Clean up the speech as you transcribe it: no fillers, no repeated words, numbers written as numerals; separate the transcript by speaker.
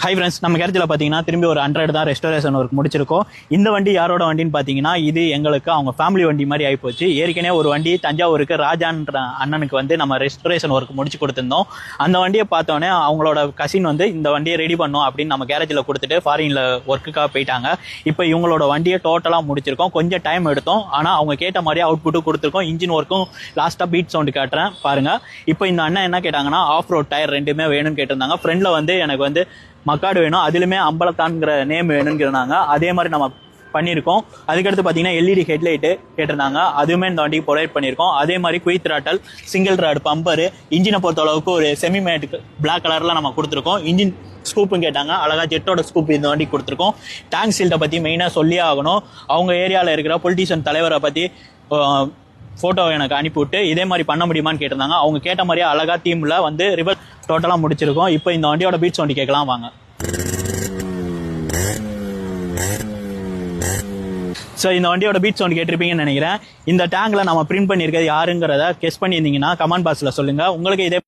Speaker 1: Hi friends, நம்ம கேரத்தில் பார்த்தீங்கன்னா திரும்பி ஒரு 100 தான் ரெஸ்டோரேஷன் ஒர்க் முடிச்சிருக்கோம். இந்த வண்டி யாரோட வண்டின்னு பார்த்தீங்கன்னா இது எங்களுக்கு அவங்க ஃபேமிலி வண்டி மாதிரி ஆகிப்போச்சு. ஏற்கனவே ஒரு வண்டி தஞ்சாவூருக்கு ராஜான்ற அண்ணனுக்கு வந்து நம்ம ரெஸ்டோரேஷன் ஒர்க் முடிச்சு கொடுத்துருந்தோம். அந்த வண்டியை பார்த்தோன்னே அவங்களோட கசின் வந்து இந்த வண்டியை ரெடி பண்ணோம் அப்படின்னு நம்ம கேரேஜில் கொடுத்துட்டு ஃபாரினில் ஒர்க்குக்காக போயிட்டாங்க. இப்போ இவங்களோட வண்டியை டோட்டலாக முடிச்சிருக்கோம். கொஞ்சம் டைம் எடுத்தோம், ஆனால் அவங்க கேட்ட மாதிரி அவுட்புட்டும் கொடுத்துருக்கோம். இன்ஜின் ஒர்க்கும் லாஸ்ட்டாக பீட் சவுண்டு காட்டுறேன் பாருங்கள். இப்போ இந்த அண்ணன் என்ன கேட்டாங்கன்னா ஆஃப் ரோட் டயர் ரெண்டுமே வேணும்னு கேட்டிருந்தாங்க. ஃப்ரெண்டில் வந்து எனக்கு வந்து மக்காடு வேணும், அதுலேயுமே அம்பலத்தான்ங்கிற நேம் வேணும்னு கேட்டாங்க. அதே மாதிரி நம்ம பண்ணியிருக்கோம். அதுக்கடுத்து பார்த்தீங்கன்னா எல்இடி ஹெட்லைட்டு கேட்டிருந்தாங்க, அதுவுமே இந்த வண்டிக்கு ப்ரொவைட் பண்ணியிருக்கோம். அதே மாதிரி quick throttle, single rod bumper, இன்ஜினை பொறுத்த அளவுக்கு ஒரு செமி மேட்டுக்கு பிளாக் கலரில் நம்ம கொடுத்துருக்கோம். இன்ஜின் ஸ்கூப்பும் கேட்டாங்க, அழகாக ஜெட்டோட ஸ்கூப் இந்த வண்டிக்கு கொடுத்துருக்கோம். டேங்க் சீல்ட்டை பற்றி மெயினாக சொல்லியே ஆகணும். அவங்க ஏரியாவில் இருக்கிற பொலிட்டீஷியன் தலைவரை பற்றி ஃபோட்டோ எனக்கு அனுப்பிவிட்டு இதே மாதிரி பண்ண முடியுமான்னு கேட்டிருந்தாங்க. அவங்க கேட்ட மாதிரியே அழகாக தீமில் வந்து ரிவர் டோட்டலாக முடிச்சிருக்கோம். இப்போ இந்த வண்டியோட பீட் சவுண்ட் கேட்கலாம் வாங்க. ஸோ இந்த வண்டியோட பீட் சவுண்ட் கேட்டிருப்பீங்கன்னு நினைக்கிறேன். இந்த டேங்கில் நம்ம பிரிண்ட் பண்ணியிருக்கிறது யாருங்கிறத கெஸ் பண்ணியிருந்தீங்கன்னா கமெண்ட் பாக்ஸில் சொல்லுங்கள். உங்களுக்கு இதே